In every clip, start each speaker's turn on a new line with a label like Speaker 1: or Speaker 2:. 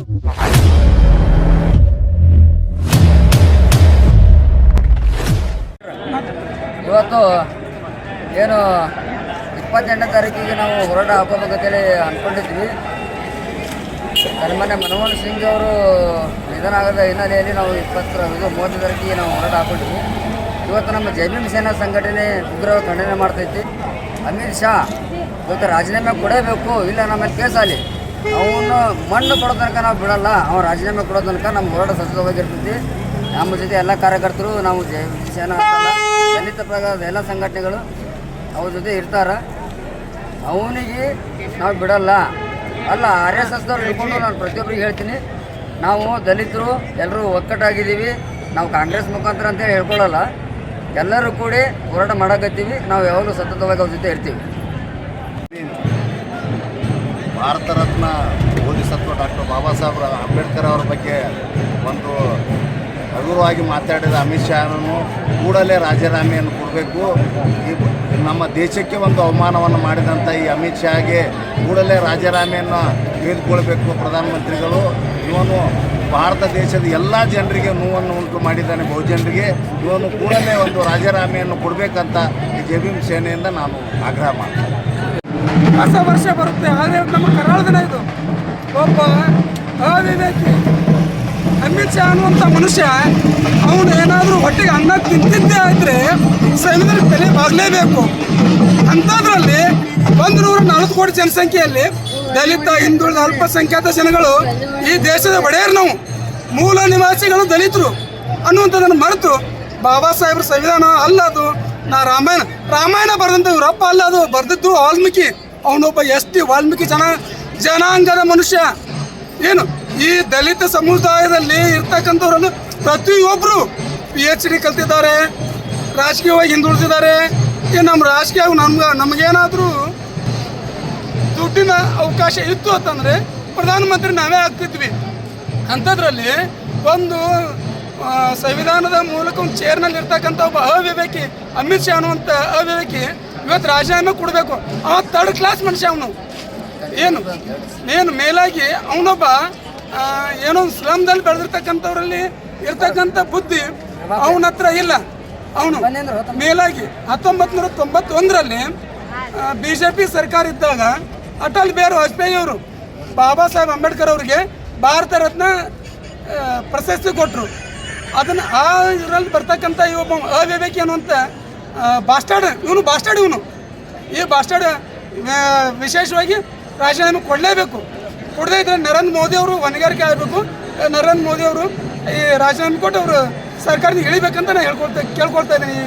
Speaker 1: ಇವತ್ತು ಏನು 28ನೇ ತಾರೀಕಿಗೆ ನಾವು ಹೋರಾಟ ಹಾಕೋಬೇಕಂತೇಳಿ ಅಂದ್ಕೊಂಡಿದ್ವಿ. ಸನ್ಮಾನ್ಯ ಮನಮೋಹನ್ ಸಿಂಗ್ ಅವರು ನಿಧನ ಆಗದ ಹಿನ್ನೆಲೆಯಲ್ಲಿ ನಾವು 30 ತಾರೀಕಿಗೆ ನಾವು ಹೋರಾಟ ಹಾಕೊಂಡಿದ್ವಿ. ಇವತ್ತು ನಮ್ಮ ಜೈ-ಭೀಮ್ ಸೇನಾ ಸಂಘಟನೆ ಉಗ್ರವಾಗಿ ಖಂಡನೆ ಮಾಡ್ತೈತಿ. ಅಮಿತ್ ಶಾ ಇವತ್ತು ರಾಜೀನಾಮೆ ಕೊಡಬೇಕು, ಇಲ್ಲ ನಮ್ಮ ಮೇಲೆ ಕೇಸಾಗಲಿ, ಅವನು ಮಣ್ಣು ಕೊಡೋ ತನಕ ನಾವು ಬಿಡಲ್ಲ. ಅವ್ನು ರಾಜೀನಾಮೆ ಕೊಡೋ ತನಕ ನಮ್ಮ ಹೋರಾಟ ಸತತವಾಗಿರ್ತೈತಿ. ನಮ್ಮ ಜೊತೆ ಎಲ್ಲ ಕಾರ್ಯಕರ್ತರು, ನಾವು ಜೈ-ಭೀಮ್ ಸೇನಾ ದಲಿತ ಪ್ರಕಾರದ ಎಲ್ಲ ಸಂಘಟನೆಗಳು ಅವ್ರ ಜೊತೆ ಇರ್ತಾರೆ. ಅವನಿಗೆ ನಾವು ಬಿಡಲ್ಲ. ಅಲ್ಲ, RSSದವ್ರು ಹಿಡ್ಕೊಂಡು ನಾನು ಪ್ರತಿಯೊಬ್ಬರಿಗೆ ಹೇಳ್ತೀನಿ, ನಾವು ದಲಿತರು ಎಲ್ಲರೂ ಒಕ್ಕಟ್ಟಾಗಿದ್ದೀವಿ. ನಾವು ಕಾಂಗ್ರೆಸ್ ಮುಖಾಂತರ ಅಂತೇಳಿ ಹೇಳ್ಕೊಳ್ಳಲ್ಲ, ಎಲ್ಲರೂ ಕೂಡಿ ಹೋರಾಟ ಮಾಡಕತ್ತೀವಿ. ನಾವು ಯಾವಾಗಲೂ ಸತತವಾಗಿ ಅವ್ರ ಜೊತೆ ಇರ್ತೀವಿ.
Speaker 2: ಭಾರತ ರತ್ನ ಬೋಧಿಸತ್ವ ಡಾಕ್ಟರ್ ಬಾಬಾ ಸಾಹೇಬ್ ಅಂಬೇಡ್ಕರ್ ಅವರ ಬಗ್ಗೆ ಒಂದು ಹಗುರವಾಗಿ ಮಾತಾಡಿದ ಅಮಿತ್ ಶಾನನ್ನು ಕೂಡಲೇ ರಾಜೀನಾಮೆಯನ್ನು ಕೊಡಬೇಕು. ಈ ನಮ್ಮ ದೇಶಕ್ಕೆ ಒಂದು ಅವಮಾನವನ್ನು ಮಾಡಿದಂಥ ಈ ಅಮಿತ್ ಶಾಗೆ ಕೂಡಲೇ ರಾಜೀನಾಮೆಯನ್ನು ತೆಗೆದುಕೊಳ್ಬೇಕು ಪ್ರಧಾನಮಂತ್ರಿಗಳು. ಇವನು ಭಾರತ ದೇಶದ ಎಲ್ಲ ಜನರಿಗೆ ನೋವನ್ನು ಉಂಟು ಮಾಡಿದ್ದಾನೆ, ಬಹುಜನರಿಗೆ. ಇವನು ಕೂಡಲೇ ಒಂದು ರಾಜೀನಾಮೆಯನ್ನು ಕೊಡಬೇಕಂತ ಈ ಜೈ-ಭೀಮ್ ಸೇನೆಯಿಂದ ನಾನು ಆಗ್ರಹ ಮಾಡ್ತೀನಿ.
Speaker 3: ಹೊಸ ವರ್ಷ ಬರುತ್ತೆ, ಆದರೆ ನಮ್ಮ ಕರಾಳ ದಿನ ಇದು. ಒಬ್ಬ ಅವಿವೇಕಿ ಅಮಿತ್ ಶಾ ಅನ್ನುವಂಥ ಮನುಷ್ಯ, ಅವನು ಏನಾದರೂ ಹೊಟ್ಟೆಗೆ ಅನ್ನ ತಿಂತಿದ್ದೇ ಆದರೆ ಸಂವಿಧಾನ ಬೆಲೆ ಬಾಗಲೇಬೇಕು. ಅಂಥದ್ರಲ್ಲಿ 140 ಕೋಟಿ ಜನಸಂಖ್ಯೆಯಲ್ಲಿ ದಲಿತ, ಹಿಂದುಳಿದ, ಅಲ್ಪಸಂಖ್ಯಾತ ಜನಗಳು ಈ ದೇಶದ ಒಡೆಯರು, ನಾವು ಮೂಲ ನಿವಾಸಿಗಳು ದಲಿತರು ಅನ್ನುವಂಥದ್ದನ್ನು ಮರೆತು ಬಾಬಾ ಸಾಹೇಬ್ರ ಸಂವಿಧಾನ ಅಲ್ಲದು, ರಾಮಾಯಣ ಬರೆದಂಥ ಇವರಪ್ಪ ಅಲ್ಲ, ಅದು ಬರೆದಿದ್ದು ವಾಲ್ಮೀಕಿ. ಅವನೊಬ್ಬ ST ವಾಲ್ಮೀಕಿ ಜನಾಂಗದ ಮನುಷ್ಯ. ಏನು ಈ ದಲಿತ ಸಮುದಾಯದಲ್ಲಿ ಇರ್ತಕ್ಕಂಥವ್ರನ್ನು ಪ್ರತಿಯೊಬ್ಬರು PhD ಕಲ್ತಿದ್ದಾರೆ, ರಾಜಕೀಯವಾಗಿ ಹಿಂದುಳಿದಿದ್ದಾರೆ. ನಮ್ಮ ರಾಜಕೀಯ ನಮಗೇನಾದರೂ ದುಡ್ಡಿನ ಅವಕಾಶ ಇತ್ತು ಅಂತಂದರೆ ಪ್ರಧಾನಮಂತ್ರಿ ನಾವೇ ಆಗ್ತಿದ್ವಿ. ಅಂಥದ್ರಲ್ಲಿ ಒಂದು ಸಂವಿಧಾನದ ಮೂಲಕ ಒಂದು ಚೇರ್ನಲ್ಲಿ ಇರ್ತಕ್ಕಂಥ ಒಬ್ಬ ಅವಿವೇಕಿ ಅಮಿತ್ ಶಾ ಅನ್ನುವಂಥ ಅವಿವೇಕಿ ಇವತ್ತು ರಾಜೀನಾಮೆ ಕೊಡಬೇಕು. ಅವ 3rd ಕ್ಲಾಸ್ ಮನುಷ್ಯ. ಅವನು ಏನು ಮೇಲಾಗಿ ಅವನೊಬ್ಬ ಏನೋ ಸ್ಲಮ್ದಲ್ಲಿ ಬೆಳೆದಿರ್ತಕ್ಕಂಥವ್ರಲ್ಲಿ ಇರ್ತಕ್ಕಂಥ ಬುದ್ಧಿ ಅವನ ಹತ್ರ ಇಲ್ಲ. ಅವನು ಮೇಲಾಗಿ 1991ರಲ್ಲಿ BJP ಸರ್ಕಾರ ಇದ್ದಾಗ ಅಟಲ್ ಬಿಹಾರಿ ವಾಜಪೇಯಿ ಅವರು ಬಾಬಾ ಸಾಹೇಬ್ ಅಂಬೇಡ್ಕರ್ ಅವರಿಗೆ ಭಾರತ ರತ್ನ ಪ್ರಶಸ್ತಿ ಕೊಟ್ಟರು. ಅದನ್ನು ಇದರಲ್ಲಿ ಬರ್ತಕ್ಕಂಥ ಒಬ್ಬ ಅವಿವೇಕಿ ಅನ್ನುವಂಥ ಬಾಸ್ಟಾರ್ಡ್ ಇವನು. ಈ ಬಾಸ್ಟಾರ್ಡ್ ವಿಶೇಷವಾಗಿ ರಾಜೀನಾಮೆ ಕೊಡಲೇಬೇಕು. ಕೊಡದೇ ಇದ್ದರೆ ನರೇಂದ್ರ ಮೋದಿ ಅವರು ಹೊಣೆಗಾರಿಕೆ ಆಗಬೇಕು. ನರೇಂದ್ರ ಮೋದಿ ಅವರು ಈ ರಾಜೀನಾಮೆ ಕೊಟ್ಟು ಅವರು ಸರ್ಕಾರದ ಇಳಿಬೇಕಂತ ನಾನು ಕೇಳ್ಕೊಳ್ತಾ ಇದ್ದೀನಿ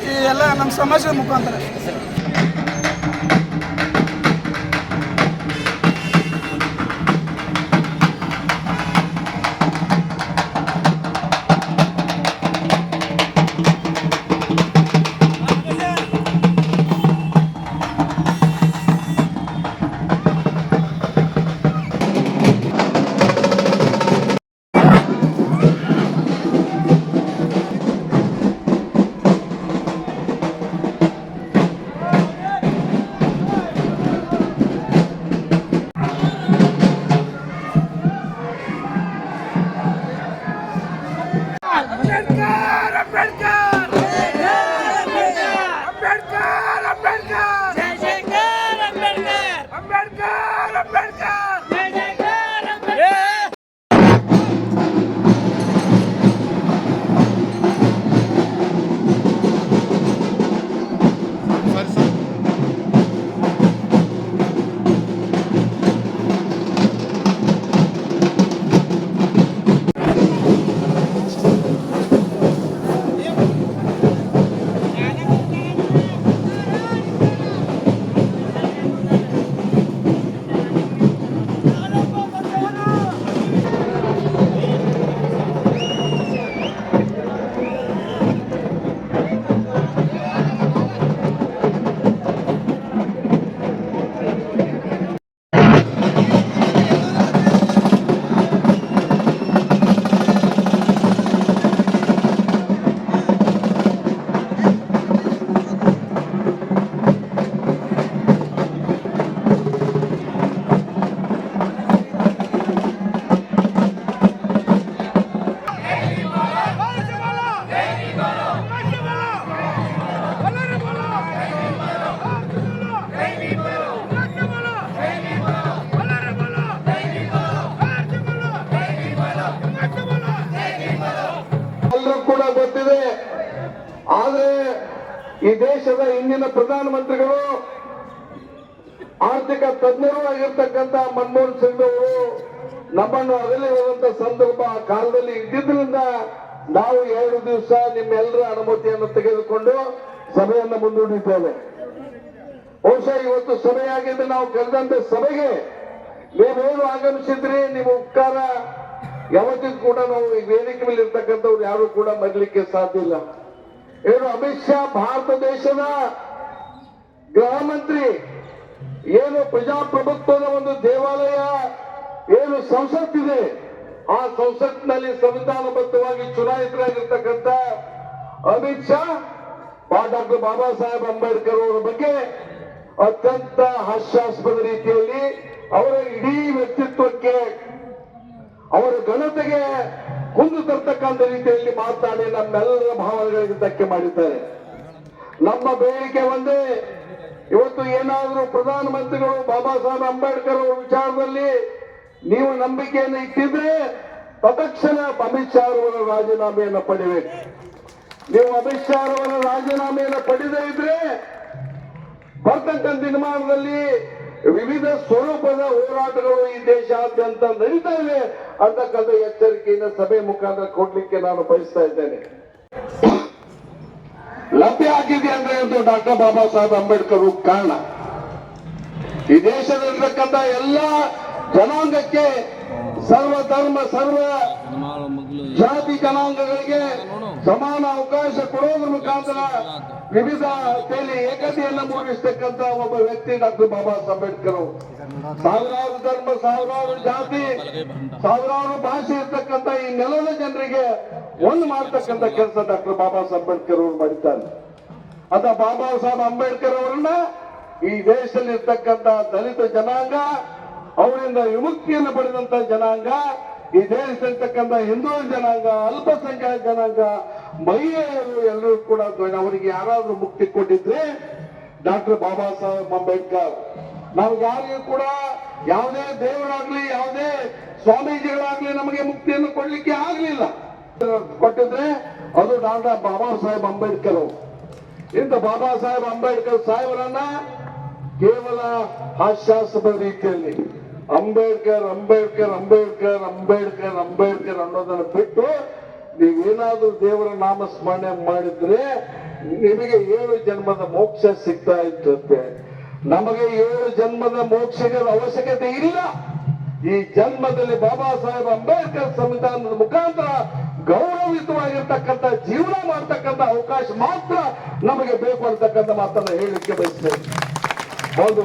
Speaker 3: ಈ ಎಲ್ಲ ನಮ್ಮ ಸಮಾಜದ ಮುಖಾಂತರ.
Speaker 4: ದೇಶದ ಇಂದಿನ ಪ್ರಧಾನಮಂತ್ರಿಗಳು ಆರ್ಥಿಕ ತಜ್ಞರು ಆಗಿರ್ತಕ್ಕಂಥ ಮನಮೋಹನ್ ಸಿಂಗ್ ಅವರು ನಮ್ಮನ್ನು ಅಗಲಿರುವಂತ ಸಂದರ್ಭ ಆ ಕಾಲದಲ್ಲಿ ಇದ್ದಿದ್ರಿಂದ ನಾವು 2 ದಿವಸ ನಿಮ್ಮೆಲ್ಲರ ಅನುಮತಿಯನ್ನು ತೆಗೆದುಕೊಂಡು ಸಭೆಯನ್ನು ಮುಂದೂಡಿದ್ದೇವೆ. ಬಹುಶಃ ಇವತ್ತು ಸಭೆ ಆಗಿದ್ದು ನಾವು ಕರೆದಂತ ಸಭೆಗೆ ನೀವೇನು ಆಗಮಿಸಿದ್ರಿ, ನಿಮ್ಮ ಉಪಕಾರ ಯಾವತ್ತಿಗೂ ಕೂಡ ನಾವು ಈ ವೇದಿಕೆ ಮೇಲೆ ಇರ್ತಕ್ಕಂಥವ್ರು ಯಾರು ಕೂಡ ಮರಲಿಕ್ಕೆ ಸಾಧ್ಯ ಇಲ್ಲ. ಏನು ಅಮಿತ್ ಶಾ ಭಾರತ ದೇಶದ ಗೃಹ ಮಂತ್ರಿ, ಏನು ಪ್ರಜಾಪ್ರಭುತ್ವದ ಒಂದು ದೇವಾಲಯ, ಏನು ಸಂಸತ್ತಿದೆ, ಆ ಸಂಸತ್ನಲ್ಲಿ ಸಂವಿಧಾನಬದ್ಧವಾಗಿ ಚುನಾಯಿತರಾಗಿರ್ತಕ್ಕಂಥ ಅಮಿತ್ ಶಾ ಡಾಕ್ಟರ್ ಬಾಬಾ ಸಾಹೇಬ್ ಅಂಬೇಡ್ಕರ್ ಅವರ ಬಗ್ಗೆ ಅತ್ಯಂತ ಹಾಸ್ಯಾಸ್ಪದ ರೀತಿಯಲ್ಲಿ ಅವರ ಇಡೀ ವ್ಯಕ್ತಿತ್ವಕ್ಕೆ, ಅವರ ಘನತೆಗೆ ಕುಂದು ತರ್ತಕ್ಕಂಥ ರೀತಿಯಲ್ಲಿ ಮಾತನಾಡಿ ನಮ್ಮೆಲ್ಲರ ಭಾವನೆಗಳಿಗೆ ಧಕ್ಕೆ ಮಾಡಿದ್ದಾರೆ. ನಮ್ಮ ಬೇಡಿಕೆ ಒಂದೇ, ಇವತ್ತು ಏನಾದರೂ ಪ್ರಧಾನಮಂತ್ರಿಗಳು ಬಾಬಾ ಸಾಹೇಬ್ ಅಂಬೇಡ್ಕರ್ ಅವರ ವಿಚಾರದಲ್ಲಿ ನೀವು ನಂಬಿಕೆಯನ್ನು ಇಟ್ಟಿದ್ರೆ ತತ್ಕ್ಷಣ ಅಮಿತ್ ಶಾ ಅವರ ರಾಜೀನಾಮೆಯನ್ನು ಪಡಿಬೇಕು. ನೀವು ಅಮಿತ್ ಶಾ ಅವರ ರಾಜೀನಾಮೆಯನ್ನು ಪಡೆದೇ ಇದ್ರೆ ಬರ್ತಕ್ಕಂಥ ದಿನಮಾನದಲ್ಲಿ ವಿವಿಧ ಸ್ವರೂಪದ ಹೋರಾಟಗಳು ಈ ದೇಶಾದ್ಯಂತ ನಡೀತಾ ಇವೆ ಅಂತಕ್ಕಂಥ ಎಚ್ಚರಿಕೆಯನ್ನು ಸಭೆ ಮುಖಾಂತರ ಕೊಡ್ಲಿಕ್ಕೆ ನಾನು ಬಯಸ್ತಾ ಇದ್ದೇನೆ. ಲಭ್ಯ ಆಗಿದೆ ಅಂದ್ರೆ ಒಂದು ಡಾಕ್ಟರ್ ಬಾಬಾ ಸಾಹೇಬ್ ಅಂಬೇಡ್ಕರ್ ಕಾರಣ. ಈ ದೇಶದಲ್ಲಿರ್ತಕ್ಕಂಥ ಎಲ್ಲ ಜನಾಂಗಕ್ಕೆ, ಸರ್ವ ಧರ್ಮ ಸರ್ವ ಜಾತಿ ಜನಾಂಗಗಳಿಗೆ ಸಮಾನ ಅವಕಾಶ ಕೊಡೋದ್ರ ಮುಖಾಂತರ ವಿವಿಧ ರೀತಿಯಲ್ಲಿ ಏಕತೆಯನ್ನು ಮೂಡಿಸ್ತಕ್ಕಂಥ ಒಬ್ಬ ವ್ಯಕ್ತಿ ಡಾಕ್ಟರ್ ಬಾಬಾ ಸಾಹೇಬ್ ಅಂಬೇಡ್ಕರ್. ಸಾವಿರಾರು ಧರ್ಮ, ಸಾವಿರಾರು ಜಾತಿ, ಸಾವಿರಾರು ಭಾಷೆ ಇರ್ತಕ್ಕಂಥ ಈ ನೆಲದ ಜನರಿಗೆ ಒಂದು ಮಾಡ್ತಕ್ಕಂಥ ಕೆಲಸ ಡಾಕ್ಟರ್ ಬಾಬಾ ಸಾಹೇಬ್ ಅಂಬೇಡ್ಕರ್ ಅವರು ಮಾಡಿದ್ದಾರೆ. ಅಂತ ಬಾಬಾ ಸಾಹೇಬ್ ಅಂಬೇಡ್ಕರ್ ಅವರನ್ನ ಈ ದೇಶದಲ್ಲಿ ಇರ್ತಕ್ಕಂಥ ದಲಿತ ಜನಾಂಗ, ಅವರಿಂದ ವಿಮುಕ್ತಿಯನ್ನು ಪಡೆದಂತ ಜನಾಂಗ, ಈ ದೇಶದಲ್ಲಿರ್ತಕ್ಕಂಥ ಹಿಂದೂ ಜನಾಂಗ, ಅಲ್ಪಸಂಖ್ಯಾತ ಜನಾಂಗ, ಮಹಿಳೆಯರು ಎಲ್ಲರೂ ಕೂಡ ಅವರಿಗೆ ಯಾರಾದ್ರೂ ಮುಕ್ತಿ ಕೊಟ್ಟಿದ್ರೆ ಡಾಕ್ಟರ್ ಬಾಬಾ ಸಾಹೇಬ್ ಅಂಬೇಡ್ಕರ್. ನಾವು ಯಾರಿಗೂ ಕೂಡ ಯಾವುದೇ ದೇವರಾಗ್ಲಿ, ಯಾವುದೇ ಸ್ವಾಮೀಜಿಗಳಾಗ್ಲಿ ನಮಗೆ ಮುಕ್ತಿಯನ್ನು ಕೊಡ್ಲಿಕ್ಕೆ ಆಗ್ಲಿಲ್ಲ. ಕೊಟ್ಟಿದ್ರೆ ಅದು ಡಾಕ್ಟರ್ ಬಾಬಾ ಸಾಹೇಬ್ ಅಂಬೇಡ್ಕರ್. ಇಂಥ ಬಾಬಾ ಸಾಹೇಬ್ ಅಂಬೇಡ್ಕರ್ ಸಾಹೇಬರನ್ನ ಕೇವಲ ಹಾಸ್ಯಾಸ್ಪದ ರೀತಿಯಲ್ಲಿ ಅಂಬೇಡ್ಕರ್ ಅಂಬೇಡ್ಕರ್ ಅಂಬೇಡ್ಕರ್ ಅಂಬೇಡ್ಕರ್ ಅಂಬೇಡ್ಕರ್ ಅನ್ನೋದನ್ನು ಬಿಟ್ಟು ನೀವೇನಾದ್ರೂ ದೇವರ ನಾಮಸ್ಮರಣೆ ಮಾಡಿದ್ರೆ ನಿಮಗೆ 7 ಜನ್ಮದ ಮೋಕ್ಷ ಸಿಗ್ತಾ ಇತ್ತಂತೆ. ನಮಗೆ 7 ಜನ್ಮದ ಮೋಕ್ಷದ ಅವಶ್ಯಕತೆ ಇಲ್ಲ. ಈ ಜನ್ಮದಲ್ಲಿ ಬಾಬಾ ಸಾಹೇಬ್ ಅಂಬೇಡ್ಕರ್ ಸಂವಿಧಾನದ ಮುಖಾಂತರ ಗೌರವಯುತವಾಗಿರ್ತಕ್ಕಂಥ ಜೀವನ ಮಾಡ್ತಕ್ಕಂಥ ಅವಕಾಶ ಮಾತ್ರ ನಮಗೆ ಬೇಕು ಅಂತಕ್ಕಂಥ ಮಾತನ್ನ ಹೇಳಲಿಕ್ಕೆ ಬಯಸ್ತೇನೆ. ಹೌದು.